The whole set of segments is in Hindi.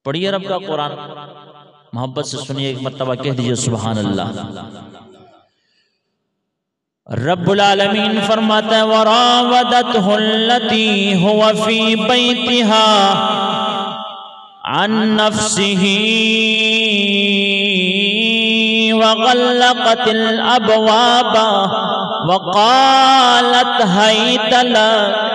पढ़िए रब का कुरान, मोहब्बत से सुनिए, एक मर्तबा कह दीजिए सुभान अल्लाह। रब्बुल आलमीन फरमाता है वरावदतहु अल्लती हुवा फी बैतिहा अन नफ्सिही वग़ल्लक़तिल अबवाबा वक़ालत हैत लक।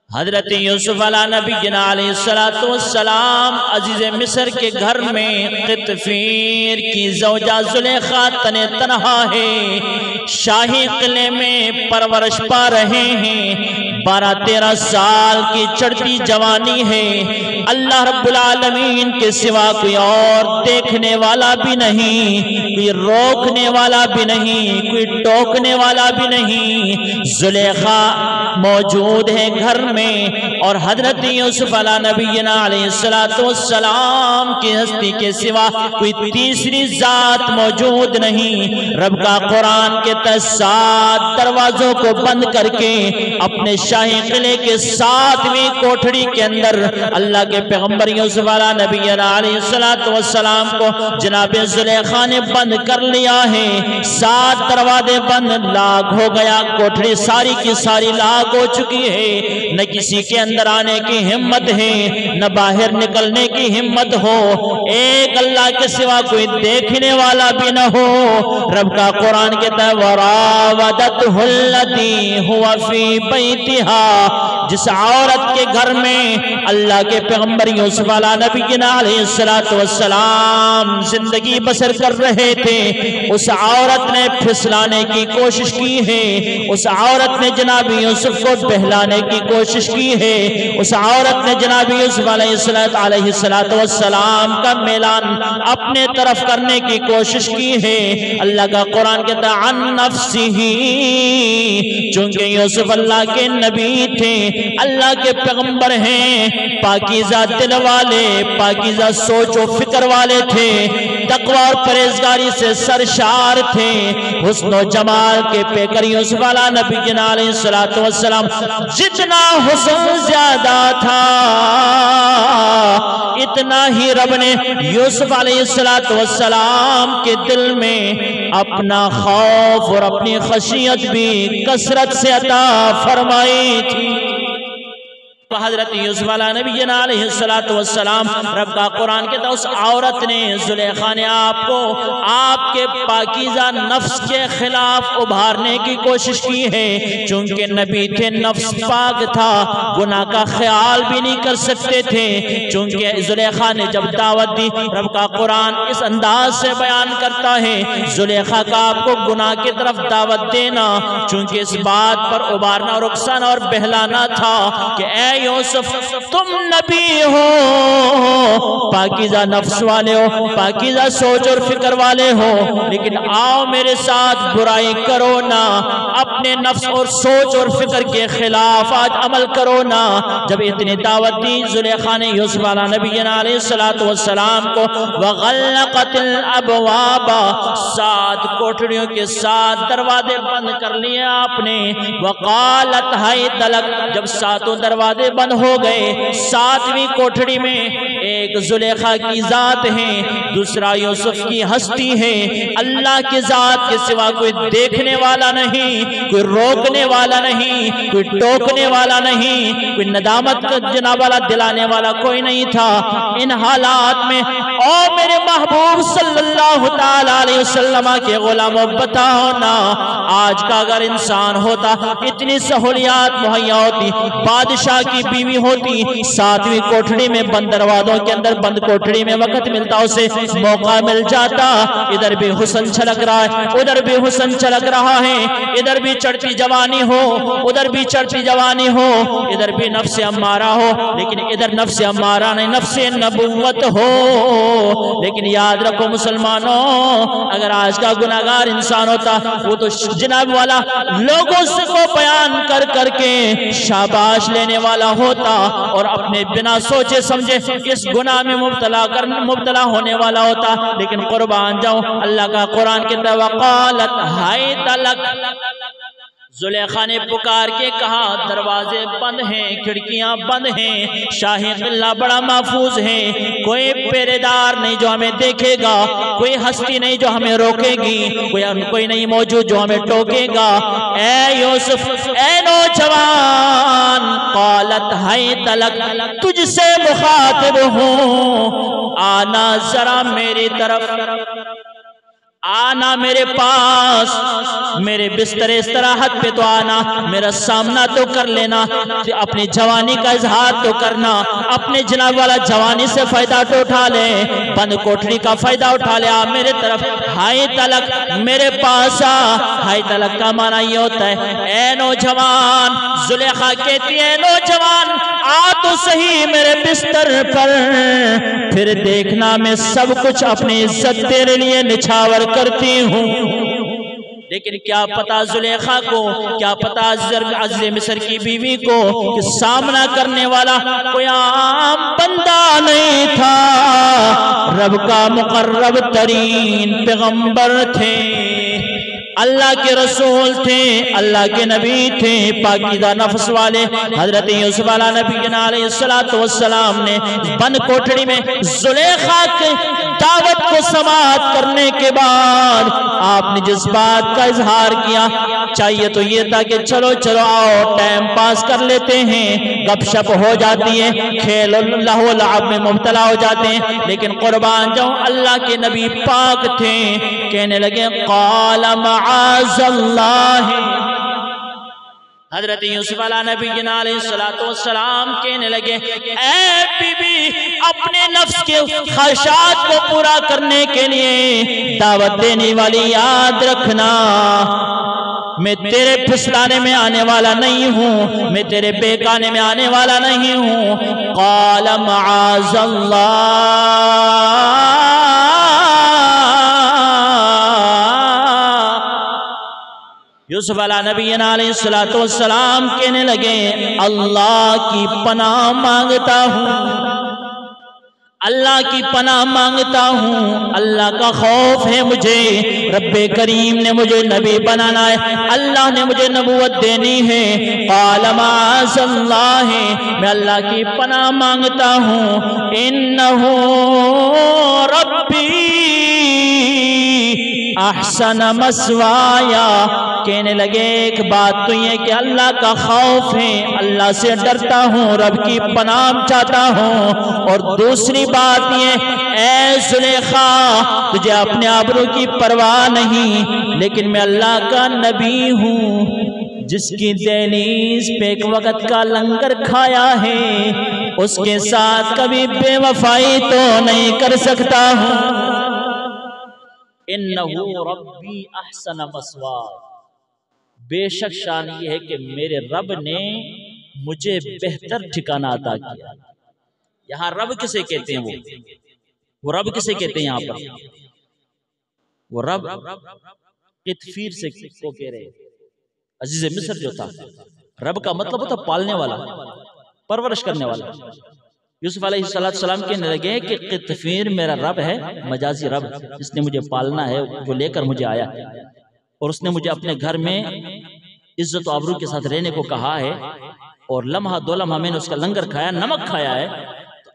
हजरत यूसुफ अला नबीना अलैहिस्सलातु वस्सलाम अजीज मिस्र के घर में क़ितफ़ीर की ज़ौजा ज़ुलेखा तने तनहा है, शाही किले में परवरिश पा रहे हैं। 12-13 साल की चढ़ती जवानी है। अल्लाह रब्बुल आलमीन के सिवा कोई और देखने वाला भी नहीं, कोई रोकने वाला भी नहीं, कोई टोकने वाला भी नहीं। ज़ुलेखा मौजूद है घर में और हजरत यूसुफ अला नबीना अलैहिस्सलातु वस्सलाम की हस्ती के सिवा कोई तीसरी जात मौजूद नहीं। रब का कुरान के 7 दरवाजों को बंद करके अपने शाही किले के 7वीं कोठड़ी के अंदर अल्लाह के पैगंबर यूसुफ अला नबीना अलैहिस्सलातु वस्सलाम को जनाब ज़ुलेखा ने बंद कर लिया है। 7 दरवाजे बंद, लाग हो गया, कोठड़ी सारी की सारी लाग हो चुकी है। न किसी के अंदर आने की हिम्मत है, न बाहर निकलने की हिम्मत हो, एक अल्लाह के सिवा कोई देखने वाला भी न हो। रब का कुरान कहता है वरावदतहु अल्लती हुवा फी बैतिहा, जिस औरत के घर में अल्लाह के पैगंबर यूसुफ अला नबीना अलैहिस्सलातु वस्सलाम जिंदगी बसर कर रहे थे, उस औरत ने फिसलाने की कोशिश की है। उस औरत ने जनाब यूसुफ को बहलाने की कोशिश की है। उस औरत ने जनाब यूसुफ अलैहिस्सलातु वस्सलाम का मेलान अपने तरफ करने की कोशिश की है। अल्लाह का कुरान कहता है अन नफ्सिही, चूंकि यूसुफ अल्लाह के नबी थे, अल्लाह के पैगंबर हैं, पाकीज़ा दिल वाले, पाकीज़ा सोच और फिक्र वाले थे, तकवा और परहेजगारी से सरशार थे, हुस्न और जमाल के पेकर यूसुफ अला नबीना अलैहिस्सलातु वस्सलाम जितना हुस्न ज्यादा था, इतना ही रब ने यूसुफ अलैहिस्सलातु वस्सलाम के दिल में अपना खौफ और अपनी खशियत भी कसरत से अता फरमाई थी। हजरत यूसुफ अला नबीना अलैहिस्सलातु वस्सलाम, रब का कुरान कहता है उस औरत ने, ज़ुलेखा ने आपको आपके पाकीज़ा नफ्स के खिलाफ उभारने की कोशिश की है। चूंकि नबी थे, नफ्स पाक था, गुनाह का ख्याल भी नहीं कर सकते थे। चूंकि ज़ुलेखा ने जब दावत दी, रब का कुरान इस अंदाज से बयान करता है, ज़ुलेखा का आपको गुनाह की तरफ दावत देना, चूंकि इस बात पर उभारना और उकसाना और बहलाना था कि यूसुफ तुम नबी हो, पाकीज़ा नफ्स वाले हो, पाकीज़ा सोच और फिक्र वाले हो, लेकिन आओ मेरे साथ बुराई करो ना, अपने नफ्स और सोच और फिक्र के खिलाफ आज अमल करो ना। जब इतनी दावत दी, ज़ुलेखा ने यूसुफ अला नबीना अलैहिस्सलातु वस्सलाम को वग़ल्लक़तिल अबवाबा, 7 कोठड़ियों के 7 दरवाजे बंद कर लिए आपने। वक़ालत हैत लक, जब 7 दरवाजे बंद हो गए, 7वीं कोठड़ी में एक ज़ुलेखा की जात है, दूसरा यूसुफ की हस्ती है। अल्लाह की जात के सिवा कोई देखने वाला नहीं, कोई रोकने वाला नहीं, कोई टोकने वाला नहीं, कोई नदामत जनाब वाला दिलाने वाला कोई नहीं था। इन हालात में ओ मेरे महबूब सल्लल्लाहु ताला अलैहि वसल्लम के गुलामों, बताओ ना, आज का अगर इंसान होता, इतनी सहूलियात मुहैया होती, बादशाह की बीवी होती, 7वीं कोठड़ी में बंद दरवाजों के अंदर बंद कोठड़ी में वक्त मिलता, उसे मौका मिल जाता, इधर भी हुस्न छलक रहा है, उधर भी हुस्न छलक रहा है, इधर भी चढ़ती जवानी हो, उधर भी चढ़ती जवानी हो, इधर भी नफ्स अम्मारा हो, लेकिन इधर नफ्स अम्मारा नहीं, नफ्स नबुव्वत हो। लेकिन याद रखो मुसलमानों, अगर आज का गुनाहगार इंसान होता, वो तो जनाब वाला लोगों से को बयान कर करके शाबाश लेने वाला होता और अपने बिना सोचे समझे इस गुनाह में मुब्तला होने वाला होता। लेकिन कुर्बान जाऊं, अल्लाह का कुरान कहता है वक़ालत हैत लक, जुलेखा ने पुकार के कहा दरवाजे बंद हैं, खिड़कियां बंद हैं, शाही किला बड़ा महफूज है, कोई पहरेदार नहीं जो हमें देखेगा, कोई हस्ती नहीं जो हमें रोकेगी, कोई नहीं मौजूद जो हमें टोकेगा। ए यूसुफ, ए नौजवान, क़ालत है तलक, तुझसे मुखातिब हूँ, आना जरा मेरी तरफ, आना मेरे पास, मेरे बिस्तर इस्तराहत पे तो आना, मेरा सामना तो कर लेना, अपनी जवानी का इजहार तो करना, अपने जनाब वाला जवानी से फायदा तो उठा ले, बंद कोठरी का फायदा उठा ले, आ मेरे तरफ, हाय तलक, मेरे पास आ। हाय तलक का माना ये होता है ए नौजवान। जुलेखा कहती है नौजवान आ तो सही मेरे बिस्तर पर, फिर देखना मैं सब कुछ अपनी इज्जत तेरे लिए निछावर करती हूँ। लेकिन क्या पता जुलेखा को, क्या पता अज़ीज़ मिस्र की बीवी को कि सामना करने वाला कोई आम बंदा नहीं था, रब का मुकर्रब तरीन पैगंबर थे, अल्लाह के रसूल थे, अल्लाह के नबी थे, पाकीज़ा नफ्स वाले हजरत यूसुफ अलैहिस्सलाम ने बंद कोठड़ी में जुलेखा के दावत को समाअत करने के बाद आपने जिस बात का इजहार किया, चाहिए तो ये था कि चलो चलो आओ टाइम पास कर लेते हैं, गपशप हो जाती है, खेल लहो लाभ में मुब्तला हो जाते हैं, लेकिन कुर्बान जाऊं अल्लाह के नबी पाक थे, कहने लगे क़ाल मआज़ल्लाह, हजरत यूसुफ अलैहिस्सलाम कहने लगे ऐ बीबी, अपने नफ्स के ख्वाहिशात को पूरा करने के लिए दावत देने वाली याद रखना, मैं तेरे फिसलाने में आने वाला नहीं हूँ, मैं तेरे बेगाने में आने वाला नहीं हूँ। क़ाल मआज़ल्लाह, यूसुफ अलैहिस्सलाम कहने लगे अल्लाह की पनाह मांगता हूँ, अल्लाह की पनाह मांगता हूँ, अल्लाह का खौफ है मुझे, रब्बे करीम ने मुझे नबी बनाना है, अल्लाह ने मुझे नबूवत देनी है। क़ाल मआज़ल्लाह, मैं अल्लाह की पनाह मांगता हूँ, इन्नहु रब्बी अहसन मस्वाया, कहने लगे एक बात तो ये कि अल्लाह का खौफ है, अल्लाह से डरता हूँ, रब की पनाह चाहता हूँ, और दूसरी बात ये ऐ जुलेखा, तुझे अपने आबरू की परवाह नहीं, लेकिन मैं अल्लाह का नबी हूँ, जिसकी दहलीज पे एक वक्त का लंगर खाया है, उसके साथ कभी बेवफाई तो नहीं कर सकता हूँ। इन्नहु रब्बी अहसन मस्वाया, बेशक शान ये है कि मेरे रब ने मुझे बेहतर ठिकाना अता किया। यहाँ रब किसे कहते हैं? वो रब किसे कहते हैं? यहाँ पर वो रब कितफीर से को कह रहे, अजीज मिस्र जो था, रब का मतलब होता पालने वाला, परवरिश करने वाला। यूसुफ अलैहिस्सलाम कहने लगे कि कितफीर मेरा रब है, मजाजी रब, जिसने मुझे पालना है, जो लेकर मुझे आया, और उसने मुझे अपने घर में इज्जत आबरू के साथ रहने को कहा है, और लम्हा दो लम्हा मैंने उसका लंगर खाया, नमक खाया है।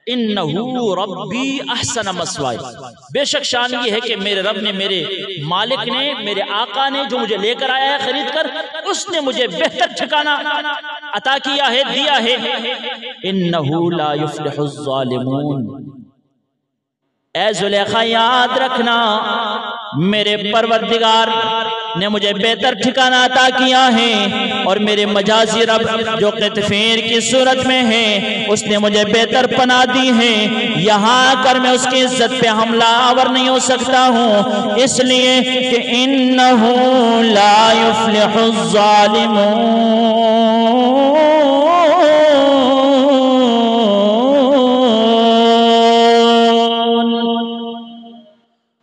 इन्नहु रब्बी अहसन मस्वाया, बेशक शान ये है कि मेरे रब ने, मेरे मालिक ने, मेरे आका ने जो मुझे लेकर आया है खरीद कर, उसने मुझे बेहतर ठिकाना अता किया है, दिया है। इन्नहु ला युफ्लिहुज़ ज़ालिमून, ऐ जुलेखा याद रखना, मेरे परवरदिगार ने मुझे बेहतर ठिकाना अता किया है, और मेरे मजाजी रब जो कितफीर की सूरत में है, उसने मुझे बेहतर पनाह दी है। यहाँ कर मैं उसकी इज्जत पे हमला आवर नहीं हो सकता हूँ, इसलिए कि इन्नहु ला युफ्लिहुज़ ज़ालिमून,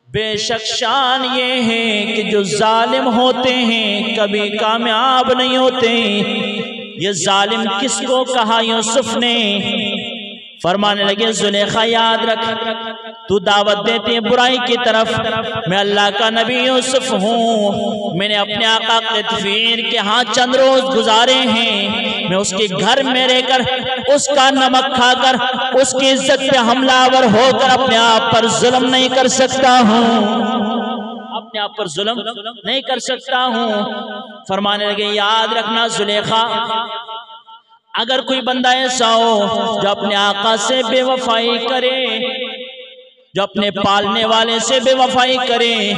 बेशक शान ये है कि जो जालिम होते हैं कभी कामयाब नहीं होते। ये जालिम किसको कहा यूसुफ ने? फरमाने लगे जुलेखा याद रख, तू दावत देती है बुराई की तरफ, मैं अल्लाह का नबी यूसुफ हूँ, मैंने अपने आका तदफीर के यहाँ चंद रोज गुजारे हैं, मैं उसके घर में रहकर उसका नमक खाकर उसकी इज्जत पे हमलावर होकर अपने आप पर जुल्म नहीं कर सकता हूँ, अपने आप पर जुल्म नहीं कर सकता हूँ। फरमाने लगे याद रखना जुलेखा, अगर कोई बंदा ऐसा हो जो अपने आका से बेवफाई करे, जो अपने पालने वाले से बेवफाई करे,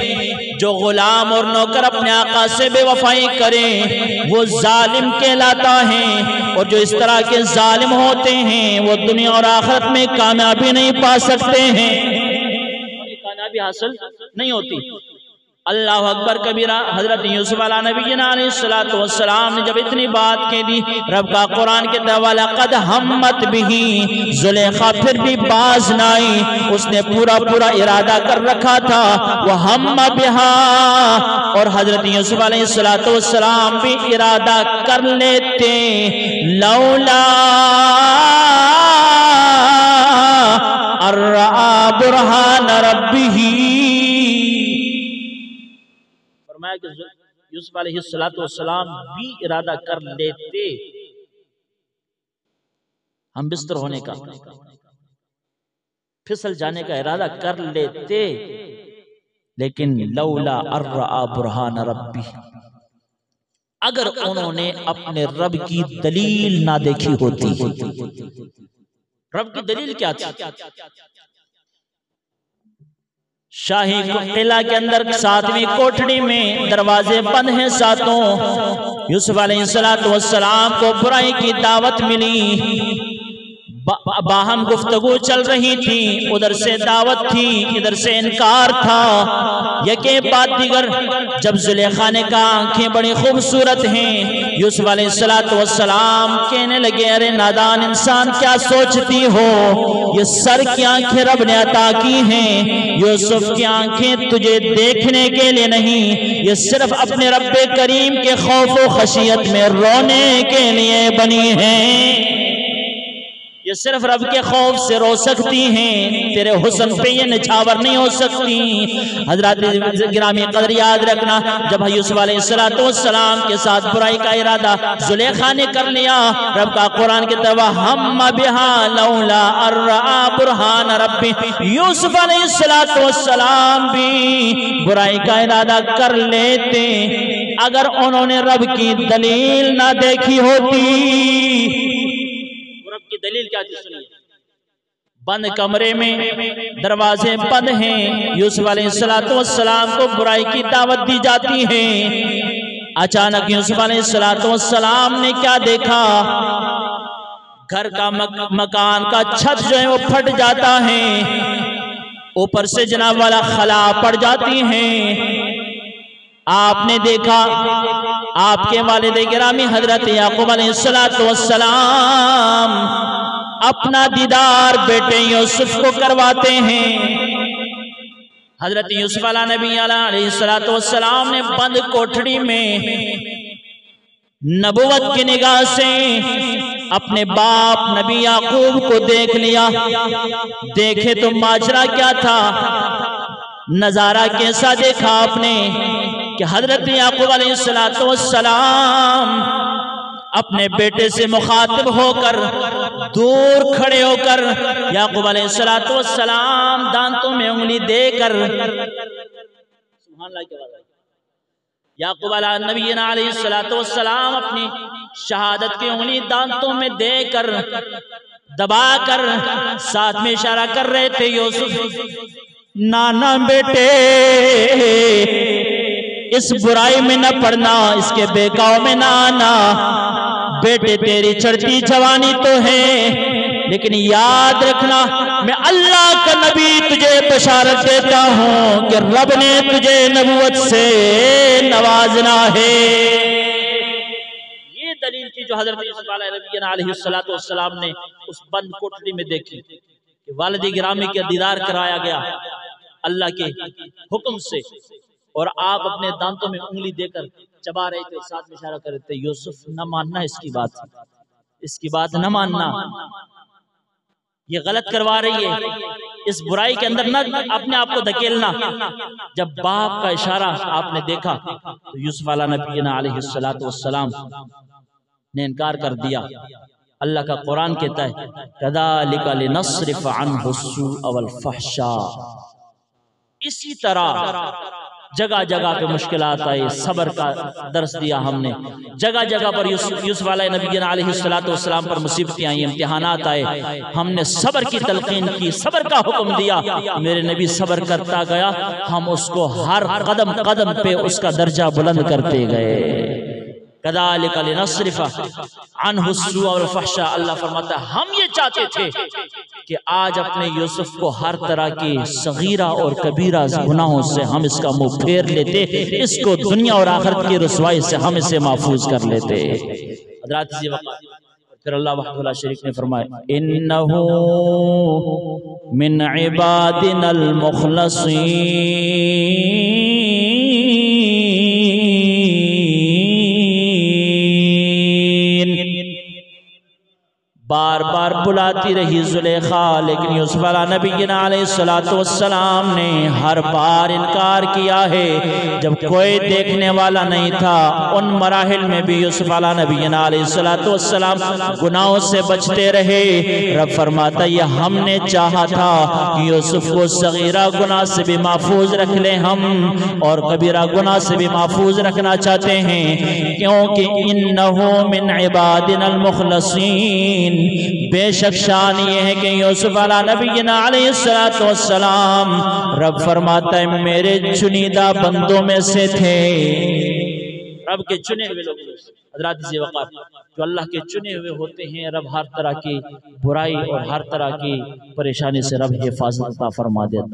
जो गुलाम और नौकर अपने आका से बेवफाई करे, वो जालिम कहलाता है। और जो इस तरह के जालिम होते हैं वो दुनिया और आखिरत में कामयाबी नहीं पा सकते हैं, कामयाबी हासिल नहीं होती। अल्लाह अकबर कबीरा। हजरत यूसुफ अलैहिस्सलाम ने जब इतनी बात कह दी, रब का कुरान के दवाला कद हम्मत बिही, जुलेखा फिर भी बाज ना आई, उसने पूरा पूरा इरादा कर रखा था, वो हम्म बिहा। और हजरत यूसुफ अलैहिस्सलाम भी इरादा कर लेते, लौला अर्रा बुरहान रब्बिही, यूसुफ अलैहिस्सलाम भी इरादा कर लेते हम बिस्तर होने का, फिसल जाने का इरादा कर लेते, लेकिन लौला अर्रा बुरहान रब्बी, अगर उन्होंने अपने रब की दलील ना देखी होती। रब की दलील क्या थी? शाही किला के अंदर 7वीं कोठड़ी में दरवाजे बंद हैं सातों। यूसुफ अलैहिस्सलाम को बुराई की दावत मिली, बाहम गुफ्तगू चल रही थी, उधर से दावत थी, इधर से इनकार था। यके बाद दिगर जब जुलेखा ने कहा आंखें बड़ी खूबसूरत हैं, यूसुफ अलैहिस्सलाम कहने लगे अरे नादान इंसान क्या सोचती हो, ये सर की आंखें रब ने अता की हैं, यूसुफ की आंखें तुझे देखने के लिए नहीं, ये सिर्फ अपने रब्बे करीम के खौफ व खशियत में रोने के लिए बनी हैं, ये सिर्फ रब के खौफ से रो सकती हैं, तेरे हुस्न पे ये निछावर नहीं हो सकती। हजरत गिरामी कदर याद रखना, जब यूसुफ अलैहिस्सलाम के साथ बुराई का इरादा जुलेखा ने कर लिया, रब का कुरान के तवा हम बिहा लौला अर्रा बुरहान रब्बी, यूसुफ अलैहिस्सलाम भी बुराई का इरादा कर लेते अगर उन्होंने रब की दलील ना देखी होती। की दलील क्या थी सुनिए। बंद कमरे में दरवाजे बंद हैं, यूसुफ अलैहिस्सलाम को बुराई की दावत दी जाती है। अचानक यूसुफ अलैहिस्सलाम ने क्या देखा, घर का मकान का छत जो है वो फट जाता है, ऊपर से जनाब वाला खला पड़ जाती है। आपने देखा आपके वालिद गिरामी हजरत याकूब अलैहिस्सलाम अपना दीदार बेटे यूसुफ को करवाते हैं। हजरत यूसुफ अलैहिस्सलाम ने बंद कोठड़ी में नबुवत की निगाह से अपने बाप नबी याकूब को देख लिया। देखे तो माजरा क्या था, नजारा कैसा देखा आपने कि हजरत याकूब अलैहिस्सलाम अपने बेटे से मुखातिब होकर दूर खड़े होकर याकूब अलैहिस्सलाम दांतों में उंगली देकर, याकूब नबीना अलैहिस्सलाम अपनी शहादत की उंगली दांतों में देकर दबाकर साथ में इशारा कर रहे थे, यूसुफ नाना बेटे इस बुराई में न पड़ना, इसके बेकाव में ना आना। बेटे तेरी चढ़ती जवानी तो है, लेकिन याद रखना मैं अल्लाह का नबी तुझे बशारत देता हूं कि रब ने तुझे नबूवत से नवाजना है। ये दलील थी जो हजरत यूसुफ अलैहिस्सलाम ने उस बंद कोठरी में देखी कि वालिद गिरामी का दीदार कराया गया अल्लाह के हुक्म से, और आप अपने दांतों में उंगली देकर चबा रहे थे, साथ में इशारा कर रहे थे। यूसुफ न मानना इसकी बात न मानना। ये गलत करवा रही है, इस बुराई के अंदर ना अपने आप को धकेलना। जब बाप का इशारा आपने देखा तो यूसुफ अलैहिस्सलातु वस्सलाम ने इनकार कर दिया। अल्लाह का कुरान कहता है कज़ालिका लिनस्रिफ़ अन्हु स्सूअ वल फ़हशा। इसी तरह जगह जगह पे मुश्किलात आए, सबर का दर्स दिया हमने। जगह जगह पर यूसुफ अलैहिस्सलातु वस्सलाम पर मुसीबतें आई, इम्तिहानात आए, हमने सबर की तलकीन की, सबर का हुक्म दिया। मेरे नबी सबर करता गया, हम उसको हर कदम कदम पे उसका दर्जा बुलंद करते गए। कज़ालिका लिनस्रिफ़ अन्हु स्सूअ वल फ़हशा। अल्लाह फरमाता है हम ये चाहते थे कि आज अपने यूसुफ को हर तरह की सगीरा और कबीरा गुनाहों से हम इसका मुंह फेर लेते, इसको दुनिया और आखिरत की रुसवाई से हम इसे महफूज कर लेते। फिर अल्लाह वहदहु ला शरीक ने फरमाया इन्नहु मिन इबादिनल मुखलसीन। बार बार बुलाती रही जुलेखा, लेकिन यूसुफ अलैहिस्सलातु वस्सलाम ने हर बार इनकार किया है। जब कोई देखने वाला नहीं था उन मराहिल में भी यूसुफ अलैहिस्सलातु वस्सलाम गुनाहों से बचते रहे। रब फरमाता ये हमने चाहा था कि यूसुफ को सगीरा गुनाह से भी महफूज रख ले हम, और कबीरा गुनाह से भी महफूज रखना चाहते हैं, क्योंकि इन्नहु मिन इबादिनल मुखलसीन। बेशक शान ये है कि यूसुफ अलैहिस्सलातु वस्सलाम रब फरमाता है मेरे चुनीदा बंदों में से थे। रब के चुने हुए लोग हज़रात ज़ीवक़ार जो अल्लाह के चुने हुए होते हैं, रब हर तरह की बुराई और हर तरह की परेशानी से रब हिफाजत अता फरमा देता।